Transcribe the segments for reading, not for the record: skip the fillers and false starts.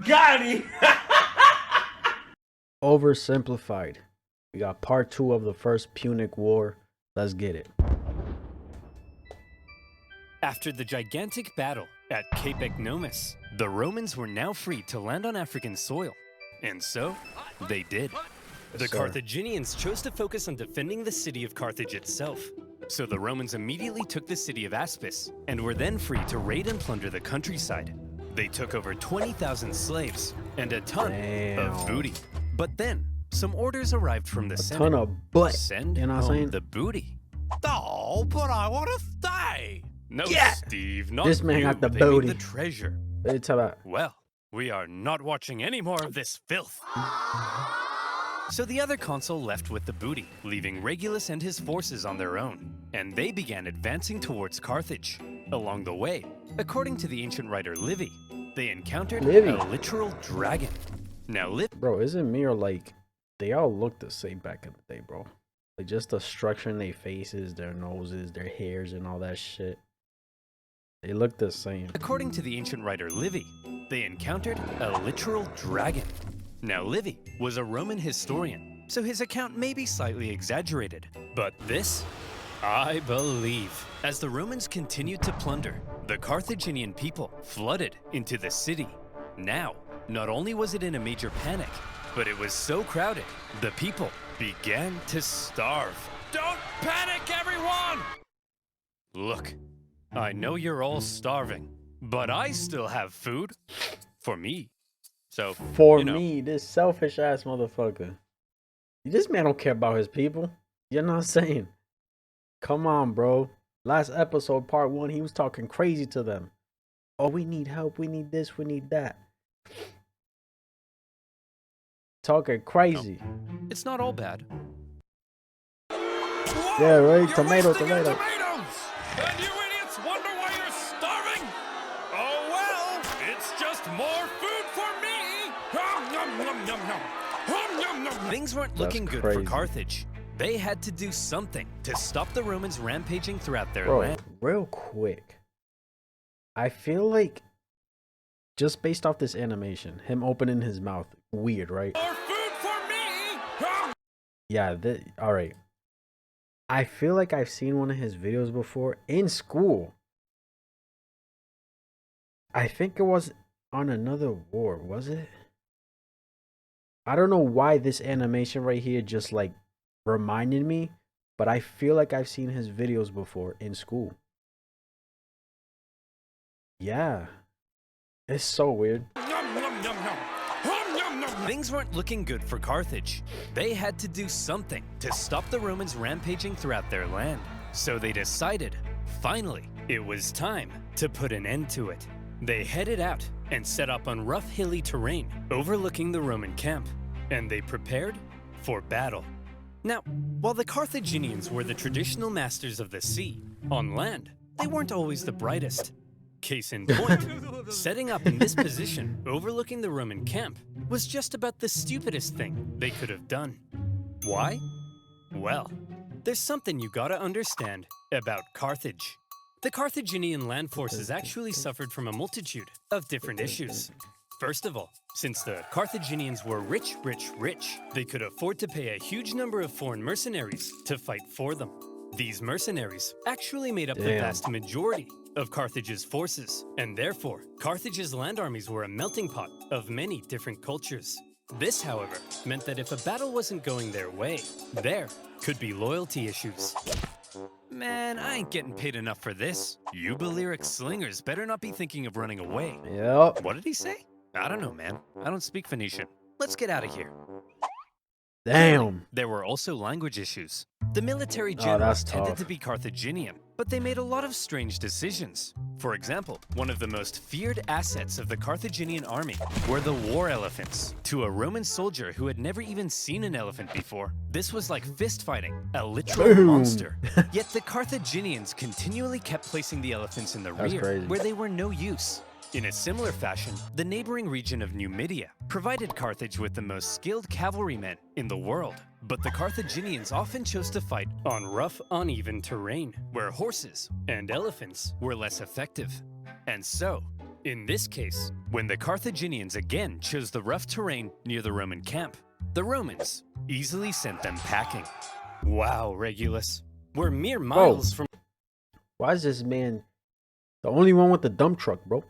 Got him! Oversimplified. We got part 2 of the first Punic War. Let's get it. After the gigantic battle at Cape Ecnomus, the Romans were now free to land on African soil. And so, they did. The Carthaginians chose to focus on defending the city of Carthage itself. So the Romans immediately took the city of Aspis and were then free to raid and plunder the countryside. They took over 20,000 slaves and a ton of booty. But then, some orders arrived from the Senate. Ton of butt. Send You know what I'm home saying? the booty. Oh, but I want to stay. No, Yeah. Steve, not This man you. got the They mean booty. the treasure. It's about Well, we are not watching any more of this filth. So the other consul left with the booty, leaving Regulus and his forces on their own, and they began advancing towards Carthage. Along the way, according to the ancient writer Livy, they encountered Livy. a literal dragon. Now, bro, is it me or like they all look the same back in the day, bro? Like just the structure in their faces, their noses, their hairs, and all that shit. They look the same. According to the ancient writer Livy, they encountered a literal dragon. Now, Livy was a Roman historian, so his account may be slightly exaggerated. But this, I believe. As the Romans continued to plunder, the Carthaginian people flooded into the city. Now, not only was it in a major panic, but it was so crowded, the people began to starve. Don't panic, everyone! Look, I know you're all starving, but I still have food for me. So, For you know, me, this selfish ass motherfucker. This man don't care about his people. You know what I'm saying? Come on, bro. Last episode, part 1, he was talking crazy to them. Oh, we need help. We need this. We need that. Talking crazy. it's not all bad. Whoa, Yeah, right? you're Tomato, wasting your tomato. tomatoes! And you idiots wonder why you're starving? Oh well, it's just more food for me! Nom, nom, nom, nom, nom. Nom, nom, nom. Things weren't That's looking good crazy. for Carthage. They had to do something to stop the Romans rampaging throughout their Bro, land. real quick. I feel like, just based off this animation, him opening his mouth, weird, right? More food for me! Nom. Yeah, all right. I feel like I've seen one of his videos before in school. I think it was on another war, was it? I don't know why this animation right here just like reminded me, but I feel like I've seen his videos before in school. Yeah. It's so weird. Nom, nom, nom, nom. Nom, nom, nom. Things weren't looking good for Carthage. They had to do something to stop the Romans rampaging throughout their land. So they decided, finally, it was time to put an end to it. They headed out and set up on rough hilly terrain overlooking the Roman camp, and they prepared for battle. Now, while the Carthaginians were the traditional masters of the sea, on land, they weren't always the brightest. Case in point, setting up in this position overlooking the Roman camp was just about the stupidest thing they could have done. Why? Well, there's something you gotta understand about Carthage. The Carthaginian land forces actually suffered from a multitude of different issues. First of all, since the Carthaginians were rich, they could afford to pay a huge number of foreign mercenaries to fight for them. These mercenaries actually made up the Damn. vast majority of Carthage's forces, and therefore, Carthage's land armies were a melting pot of many different cultures. This, however, meant that if a battle wasn't going their way, there could be loyalty issues. Man, I ain't getting paid enough for this. You Balearic slingers better not be thinking of running away. Yep. What did he say? I don't know, man. I don't speak Phoenician. Let's get out of here. Damn. There were also language issues. The military Oh, generals that's tended tough. to be Carthaginian, but they made a lot of strange decisions. For example, one of the most feared assets of the Carthaginian army were the war elephants. To a Roman soldier who had never even seen an elephant before, this was like fist fighting, a literal Boom. monster. Yet the Carthaginians continually kept placing the elephants in the That's rear, crazy. where they were no use. In a similar fashion, the neighboring region of Numidia provided Carthage with the most skilled cavalrymen in the world. But the Carthaginians often chose to fight on rough, uneven terrain, where horses and elephants were less effective. And so, In this case, when the Carthaginians again chose the rough terrain near the Roman camp, the Romans easily sent them packing. Wow, Regulus. We're mere miles from Why is this man the only one with the dump truck, bro?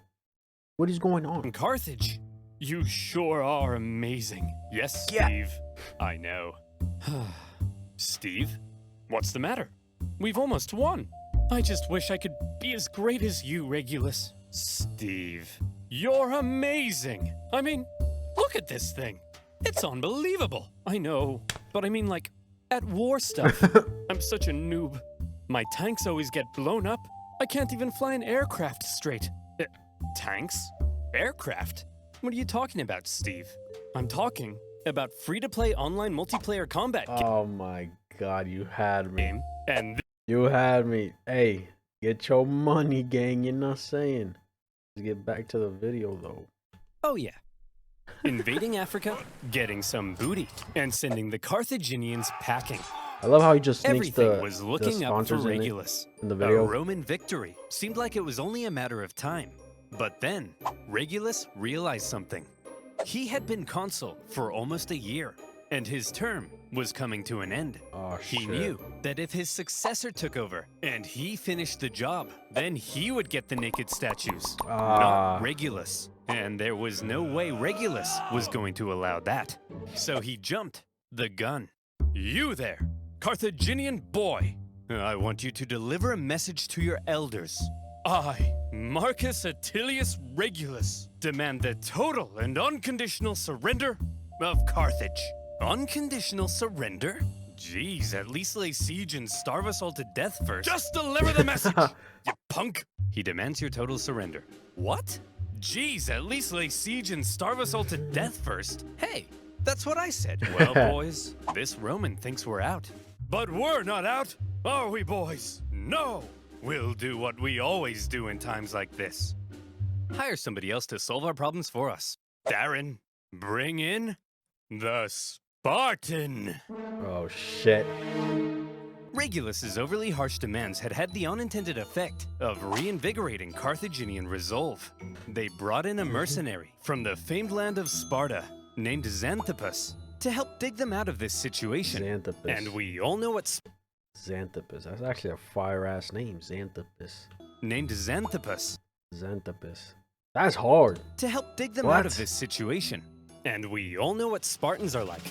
What is going on? Carthage. You sure are amazing. Yes, Steve. I know. Steve? What's the matter? We've almost won. I just wish I could be as great as you, Regulus. Steve, you're amazing. I mean, look at this thing. It's unbelievable. I know, but I mean like at war stuff. I'm such a noob. My tanks always get blown up. I can't even fly an aircraft straight. Tanks? Aircraft? What are you talking about, Steve? I'm talking about free-to-play online multiplayer combat Oh my god, you had me. game. And You had me. Hey, get your money, gang. You're not saying. Let's get back to the video, though. oh yeah. Invading Africa, getting some booty, and sending the Carthaginians packing. I love how he just sneaks Everything the, was the looking up for sponsors in, Regulus. in the A video. Roman victory seemed like it was only a matter of time. But then, Regulus realized something. He had been consul for almost a year, and his term was coming to an end. Oh, He shit. knew that if his successor took over and he finished the job, then he would get the naked statues, not Regulus. And there was no way Regulus was going to allow that. So he jumped the gun. You there, Carthaginian boy. I want you to deliver a message to your elders. I, Marcus Attilius Regulus, demand the total and unconditional surrender of Carthage. Unconditional surrender? Jeez, at least lay siege and starve us all to death first. Just deliver the message, you punk! He demands your total surrender. What? Jeez, at least lay siege and starve us all to death first. Hey, that's what I said. Well, boys, this Roman thinks we're out. But we're not out, are we, boys? No! We'll do what we always do in times like this. Hire somebody else to solve our problems for us. Darren, bring in the Spartan. Oh, shit. Regulus's overly harsh demands had had the unintended effect of reinvigorating Carthaginian resolve. They brought in a mercenary from the famed land of Sparta named Xanthippus to help dig them out of this situation. Xanthippus. And we all know what Xanthippus. That's actually a fire-ass name. Xanthippus. named Xanthippus Xanthippus. That's hard. to help dig them What? out of this situation. And we all know what Spartans are like.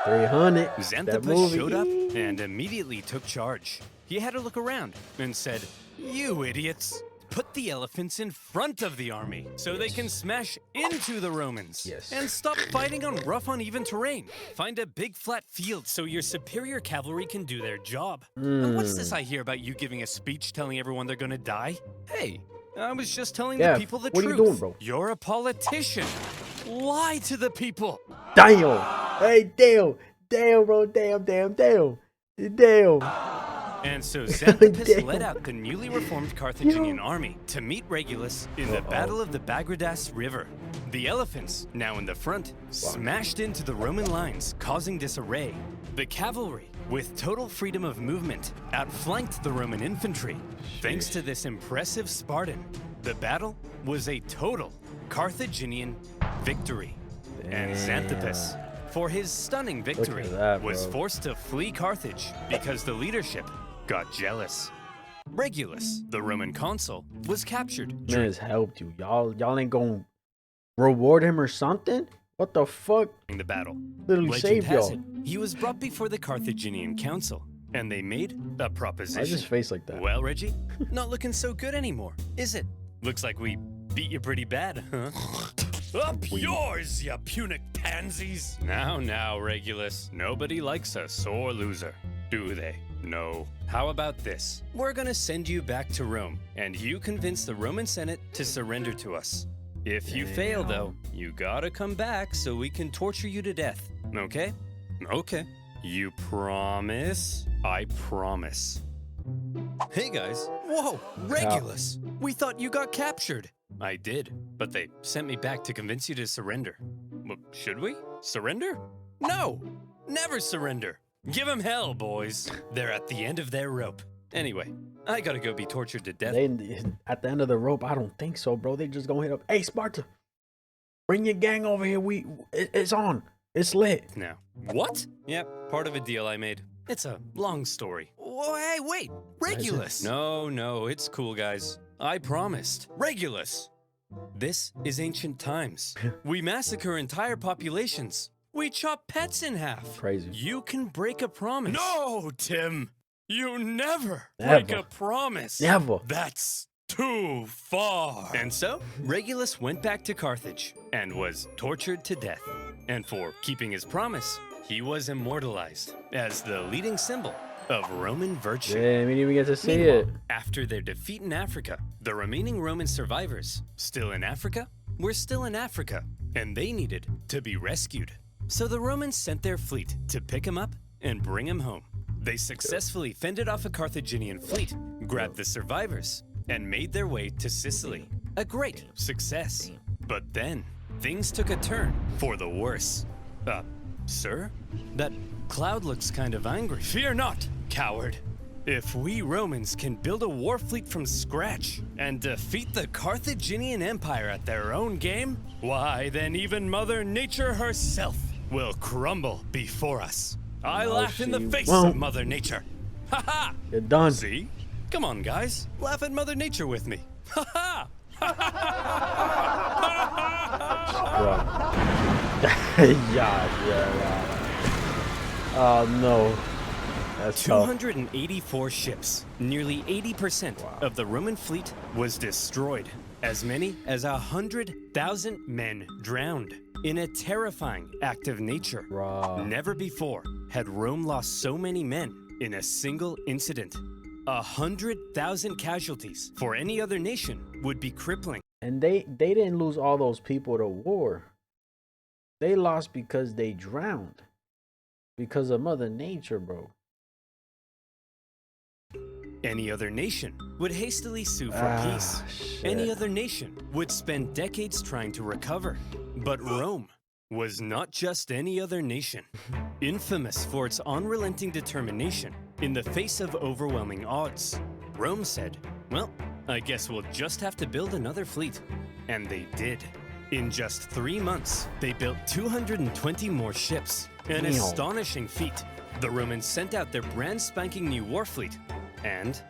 300. That Xanthippus movie. showed up and immediately took charge. He had a look around and said, "You idiots, put the elephants in front of the army so they can smash into the Romans. Yes. And stop fighting on rough, uneven terrain. Find a big flat field so your superior cavalry can do their job. And what's this I hear about you giving a speech telling everyone they're gonna die? Hey, I was just telling Yeah, the people the what are truth. you doing, bro? You're a politician. Lie to the people." Damn. Hey, damn. Damn, bro. Damn. Damn. And so Xanthippus Damn. led out the newly reformed Carthaginian army to meet Regulus in the Battle of the Bagridas River. The elephants, now in the front, smashed into the Roman lines, causing disarray. The cavalry, with total freedom of movement, outflanked the Roman infantry. Thanks to this impressive Spartan, the battle was a total Carthaginian victory. And Xanthippus, for his stunning victory, that, was bro. forced to flee Carthage because the leadership got jealous. Regulus, the Roman consul, was captured Man has helped you. Y'all ain't gonna reward him or something? What the fuck? during the battle. Literally Legend saved has y'all. it, he was brought before the Carthaginian council, and they made a Why proposition. is his face like that? Well, Reggie, not looking so good anymore, is it? Looks like we beat you pretty bad, huh? Up yours, you Punic pansies! Now, Regulus, nobody likes a sore loser, do they? No. How about this? We're gonna send you back to Rome, and you convince the Roman Senate to surrender to us. If you fail, though, you gotta come back so we can torture you to death, okay? Okay. You promise? I promise. Hey guys. Whoa, Regulus! We thought you got captured. I did, but they sent me back to convince you to surrender. Should we? Surrender? No! Never surrender! Give 'em hell, boys. They're at the end of their rope. Anyway, I gotta go be tortured to death. They at the end of the rope. I don't think so, bro. They just gonna hit up. Hey, Sparta, bring your gang over here. It's on. It's lit. Now. What? Yep, part of a deal I made. It's a long story. Oh, hey, wait! Regulus! No, it's cool, guys. I promised. Regulus! This is ancient times. We massacre entire populations. We chop pets in half. Crazy. You can break a promise. No, Tim! You never Never. break a promise. Never. That's too far. And so, Regulus went back to Carthage and was tortured to death. And for keeping his promise, he was immortalized as the leading symbol of Roman virtue. Yeah, we didn't even get to see Meanwhile, it. after their defeat in Africa, the remaining Roman survivors, still in Africa, were still in Africa, and they needed to be rescued. So the Romans sent their fleet to pick him up and bring him home. They successfully fended off a Carthaginian fleet, grabbed the survivors, and made their way to Sicily. A great success. But then, things took a turn for the worse. Sir? That cloud looks kind of angry. Fear not, coward. If we Romans can build a war fleet from scratch and defeat the Carthaginian Empire at their own game, why then even Mother Nature herself will crumble before us. I laugh in the she face won't. of Mother Nature. Ha ha! You're done. See? Come on, guys. Laugh at Mother Nature with me. Ha ha! Yeah. Oh no. That's tough. 284 ships, nearly 80% of the Roman fleet was destroyed. As many as 100,000 men drowned in a terrifying act of nature. Wow. Never before had Rome lost so many men in a single incident. 100,000 casualties for any other nation would be crippling. And they didn't lose all those people to war. They lost because they drowned. Because of Mother Nature, bro. Any other nation would hastily sue for peace. Shit. Any other nation would spend decades trying to recover. But Rome was not just any other nation. Infamous for its unrelenting determination in the face of overwhelming odds, Rome said, well, I guess we'll just have to build another fleet. And they did. In just 3 months, they built 220 more ships. An Damn. astonishing feat. The Romans sent out their brand spanking new war fleet. And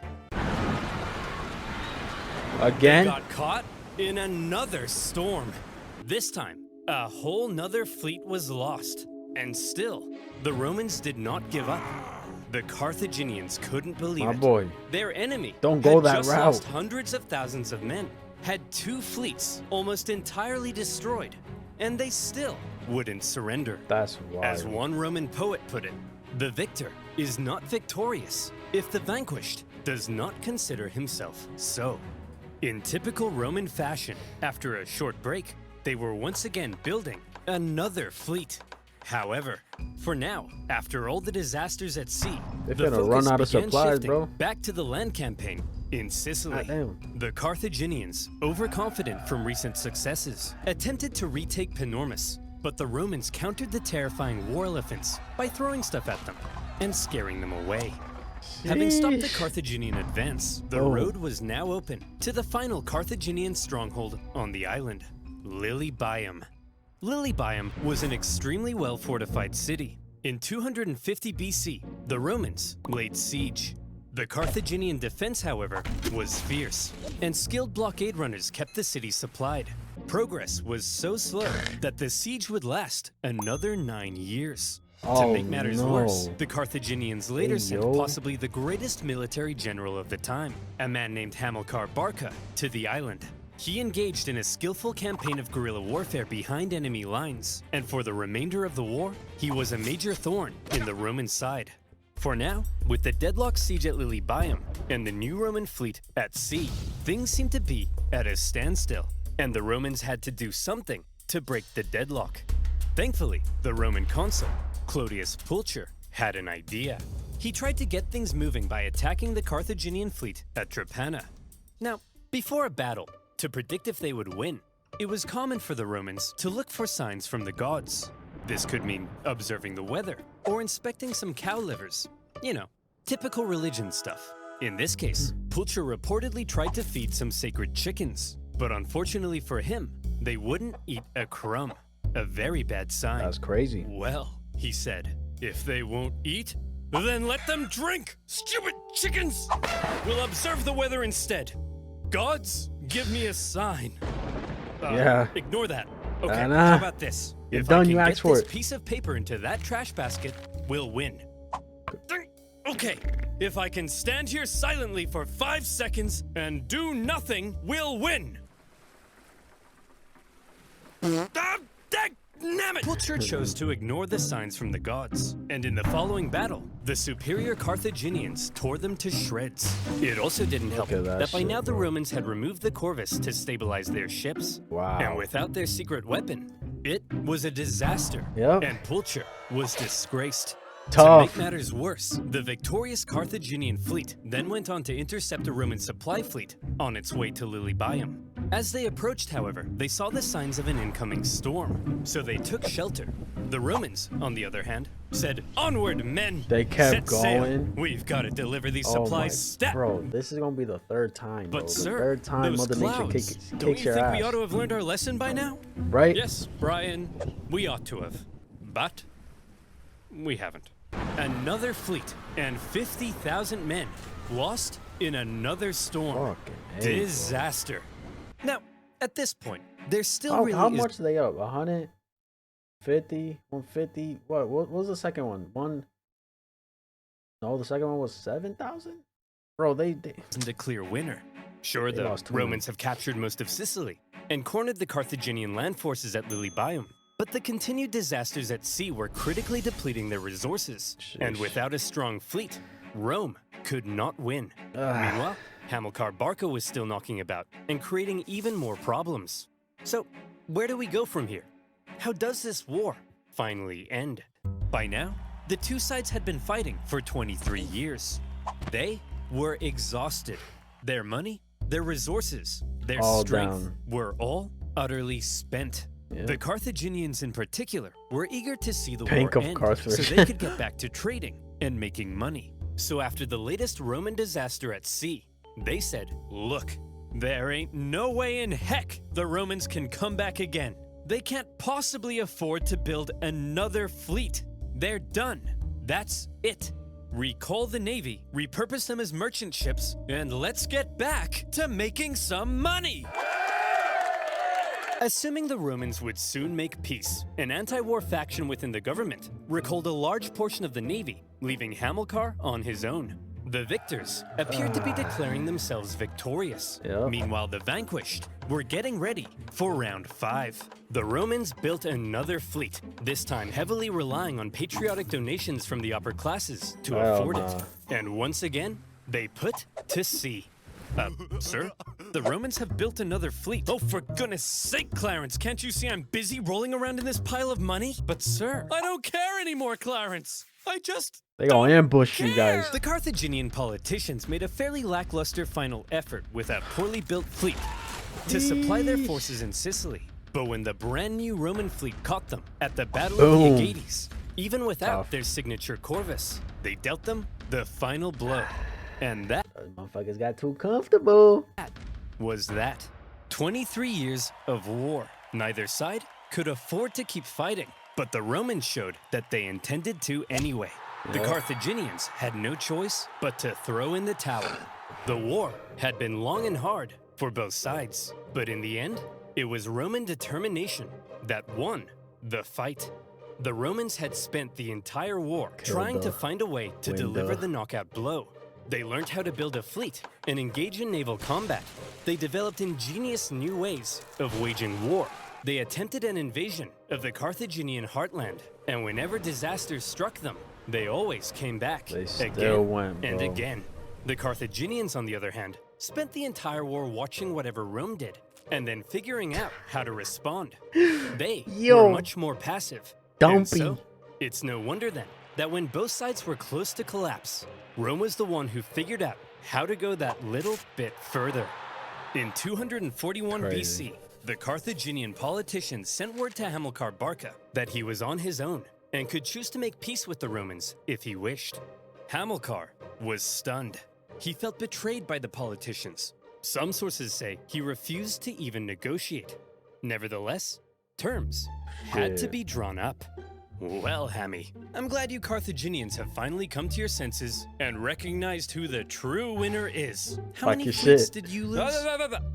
Again? got caught in another storm. This time, a whole nother fleet was lost. And still, the Romans did not give up. The Carthaginians couldn't believe My it. boy. Their enemy Don't go had that just route. lost hundreds of thousands of men, had 2 fleets almost entirely destroyed, and they still wouldn't surrender. That's wild. As one Roman poet put it, the victor is not victorious if the vanquished does not consider himself so. In typical Roman fashion, after a short break, they were once again building another fleet. However, for now, after all the disasters at sea, They the finna focus run out of began supplies, shifting bro. back to the land campaign in Sicily. Goddamn. The Carthaginians, overconfident from recent successes, attempted to retake Panormus, but the Romans countered the terrifying war elephants by throwing stuff at them and scaring them away. Having stopped the Sheesh. Carthaginian advance, the Oh. road was now open to the final Carthaginian stronghold on the island, Lilybaeum. Lilybaeum was an extremely well-fortified city. In 250 BC, the Romans laid siege. The Carthaginian defense, however, was fierce, and skilled blockade runners kept the city supplied. Progress was so slow that the siege would last another 9 years. To Oh, make matters no. worse, the Carthaginians later Hey, sent yo. possibly the greatest military general of the time, a man named Hamilcar Barca, to the island. He engaged in a skillful campaign of guerrilla warfare behind enemy lines, and for the remainder of the war, he was a major thorn in the Roman side. For now, with the Deadlock siege at Lilybaeum and the new Roman fleet at sea, things seem to be at a standstill, and the Romans had to do something to break the deadlock. Thankfully, the Roman consul, Clodius Pulcher, had an idea. He tried to get things moving by attacking the Carthaginian fleet at Trapana. Now, before a battle, to predict if they would win, it was common for the Romans to look for signs from the gods. This could mean observing the weather or inspecting some cow livers. You know, typical religion stuff. In this case, Pulcher reportedly tried to feed some sacred chickens, but unfortunately for him, they wouldn't eat a crumb. A very bad sign. That's crazy. Well, he said, if they won't eat, then let them drink! Stupid chickens! We'll observe the weather instead. Gods, give me a sign. Yeah. Ignore that. Okay, Nah. how about this? You're If done, I can you get asked for this it. piece of paper into that trash basket, we'll win. Okay, if I can stand here silently for 5 seconds and do nothing, we'll win. Damn it! Pulcher chose to ignore the signs from the gods, and in the following battle, the superior Carthaginians tore them to shreds. It also didn't help Look at that by shit, now the bro. Romans had removed the corvus to stabilize their ships. Wow. And without their secret weapon, it was a disaster. Yep. And Pulcher was disgraced. Tough. To make matters worse, the victorious Carthaginian fleet then went on to intercept a Roman supply fleet on its way to Lilybaeum. As they approached, however, they saw the signs of an incoming storm, so they took shelter. The Romans, on the other hand, said, "Onward, men! They kept Set sail. going. We've got to deliver these Oh my, supplies stat." bro, this is gonna be the third time, bro. But The sir, third time those Mother Nature clouds, kicks don't you your think ass. we ought to have learned our lesson by now? Right? Yes, Brian, we ought to have. But we haven't. Another fleet and 50,000 men lost in another storm. Fucking A, bro. Disaster. Now, at this point, there still How, really how is... much are they up? 150? 150? What was the second one? No, the second one was 7,000? Bro, they isn't a clear winner. Sure, They the lost too Romans have captured most of Sicily and cornered the Carthaginian land forces at Lilybaeum. But the continued disasters at sea were critically depleting their resources. And Sheesh. without a strong fleet, Rome could not win. Ugh. Meanwhile, Hamilcar Barca was still knocking about and creating even more problems. So, where do we go from here? How does this war finally end? By now, the two sides had been fighting for 23 years. They were exhausted. Their money, their resources, their All strength down. were all utterly spent. Yeah. The Carthaginians in particular were eager to see the Bank war of end Carthage. so they could get back to trading and making money. So after the latest Roman disaster at sea, they said, look, there ain't no way in heck the Romans can come back again. They can't possibly afford to build another fleet. They're done. That's it. Recall the navy, repurpose them as merchant ships, and let's get back to making some money. Assuming the Romans would soon make peace, an anti-war faction within the government recalled a large portion of the navy, leaving Hamilcar on his own. The victors appeared to be declaring themselves victorious. Yep. Meanwhile, the vanquished were getting ready for round 5. The Romans built another fleet, this time heavily relying on patriotic donations from the upper classes to Hell afford nah. it. And once again, they put to sea. Sir? The Romans have built another fleet. Oh, for goodness sake, Clarence, can't you see I'm busy rolling around in this pile of money? But sir, I don't care anymore, Clarence. I just... They gonna ambush you care. guys. The Carthaginian politicians made a fairly lackluster final effort with a poorly built fleet to supply their forces in Sicily. But when the brand new Roman fleet caught them at the Battle of Boom. the Aegates, even without Tough. their signature corvus, they dealt them the final blow. And that Those motherfuckers got too comfortable. was that. 23 years of war. Neither side could afford to keep fighting, but the Romans showed that they intended to anyway. The Yep. Carthaginians had no choice but to throw in the towel. The war had been long and hard for both sides, but in the end, it was Roman determination that won the fight. The Romans had spent the entire war trying to find a way to deliver the knockout blow. They learned how to build a fleet and engage in naval combat. They developed ingenious new ways of waging war. They attempted an invasion of the Carthaginian heartland, and whenever disasters struck them, they always came back They still again went, and bro. again. The Carthaginians, on the other hand, spent the entire war watching whatever Rome did and then figuring out how to respond. They Yo. were much more passive. Don't And so, be. it's no wonder then that when both sides were close to collapse, Rome was the one who figured out how to go that little bit further. In 241 Crazy. BC, the Carthaginian politicians sent word to Hamilcar Barca that he was on his own and could choose to make peace with the Romans if he wished. Hamilcar was stunned. he felt betrayed by the politicians. Some sources say he refused to even negotiate. Nevertheless, terms had to be drawn up. Well, Hammy, I'm glad you Carthaginians have finally come to your senses and recognized who the true winner is. How many fleets did you lose?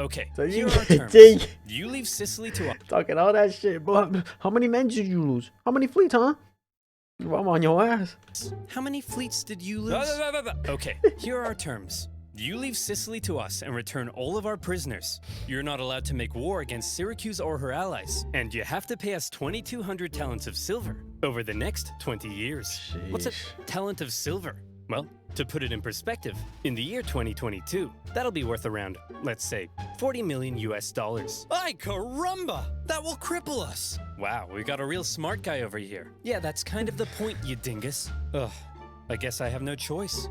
Okay, So here you are terms. think You leave Sicily to us. talking all that shit, boy. How many men did you lose? How many fleets, huh? I'm on your ass. How many fleets did you lose? Okay, here are our terms. You leave Sicily to us and return all of our prisoners. You're not allowed to make war against Syracuse or her allies. And you have to pay us 2,200 talents of silver over the next 20 years. What's a Sheesh. talent of silver? Well, to put it in perspective, in the year 2022, that'll be worth around, let's say, 40 million US dollars. Ay caramba! That will cripple us! Wow, we got a real smart guy over here. Yeah, that's kind of the point, you dingus. Ugh, I guess I have no choice.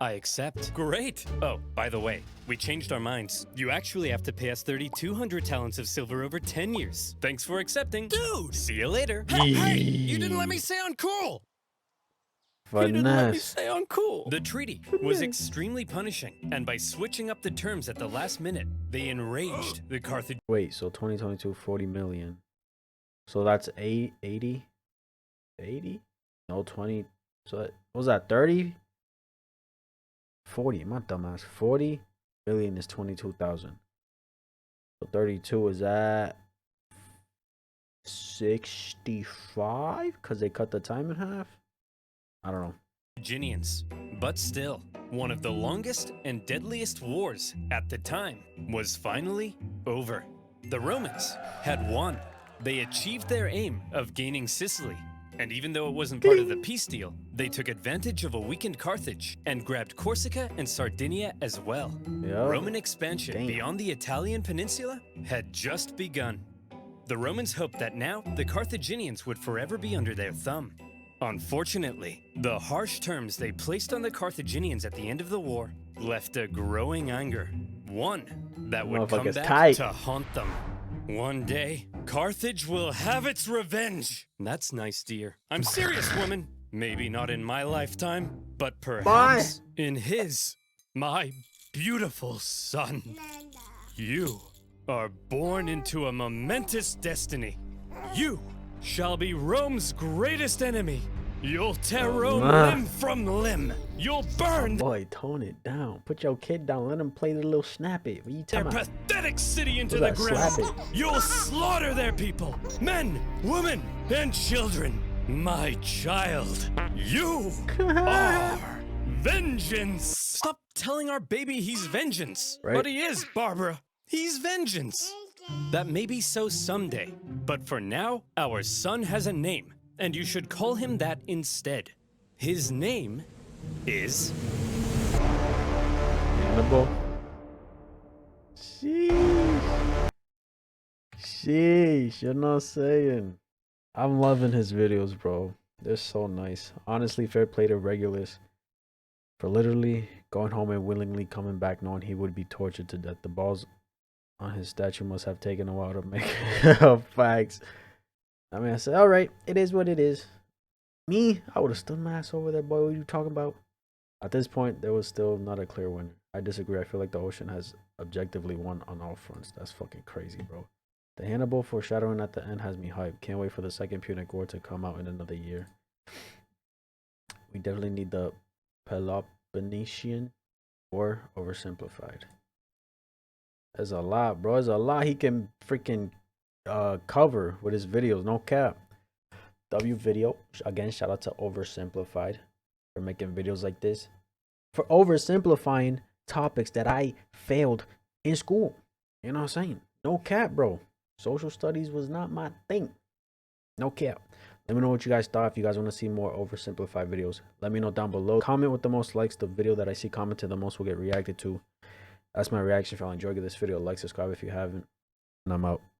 I accept. Great! Oh, by the way, we changed our minds. You actually have to pay us 3,200 talents of silver over 10 years. Thanks for accepting. Dude! See you later. Hey, you didn't let me say uncool! You didn't let me Finesse. say uncool! The treaty was extremely punishing, and by switching up the terms at the last minute, they enraged the Carthaginians. Wait, so 2022, 40 million. So that's 80? 80? No, 20. So what was that, 30? 40, my dumbass. 40 million is 22,000. So 32 is at 65? Because they cut the time in half? I don't know. But still, one of the longest and deadliest wars at the time was finally over. The Romans had won. They achieved their aim of gaining Sicily. And even though it wasn't part of the peace deal, they took advantage of a weakened Carthage and grabbed Corsica and Sardinia as well. Yeah. Roman expansion Damn. beyond the Italian peninsula had just begun. The Romans hoped that now the Carthaginians would forever be under their thumb. Unfortunately, the harsh terms they placed on the Carthaginians at the end of the war left a growing anger. One that would come Motherfucker's back tight. to haunt them. One day, Carthage will have its revenge. That's nice, dear. I'm serious, woman. Maybe not in my lifetime, but perhaps in his, my beautiful son. You are born into a momentous destiny. You shall be Rome's greatest enemy. You'll tear Rome limb from limb. You'll burn Boy, tone it down. Put your kid down. Let him play the little snap it. What you their talking about? pathetic city into What's the that, ground. slap You'll slaughter their people, men, women, and children. My child, you are vengeance. Stop telling our baby he's vengeance. Right. But he is, Barbara. He's vengeance. That may be so someday, but for now, our son has a name, and you should call him that instead. His name is... Hannibal. Sheesh. Sheesh, you know what I'm saying? I'm loving his videos, bro. They're so nice. Honestly, fair play to Regulus for literally going home and willingly coming back knowing he would be tortured to death. The balls on his statue must have taken a while to make. Facts. I mean, I said, all right, it is what it is. Me, I would have stood my ass over there, boy. What are you talking about? At this point, there was still not a clear winner. I disagree. I feel like the ocean has objectively won on all fronts. That's fucking crazy, bro. The Hannibal foreshadowing at the end has me hyped. Can't wait for the second Punic War to come out in another year. We definitely need the Peloponnesian War oversimplified. There's a lot, bro. There's a lot he can freaking cover with his videos. No cap. W video. Again, shout out to Oversimplified for making videos like this. For oversimplifying topics that I failed in school. You know what I'm saying? No cap, bro. Social studies was not my thing. No cap. Let me know what you guys thought. If you guys want to see more oversimplified videos, let me know down below. Comment with the most likes. The video that I see commented the most will get reacted to. That's my reaction. If y'all enjoyed this video, like, subscribe if you haven't. And I'm out.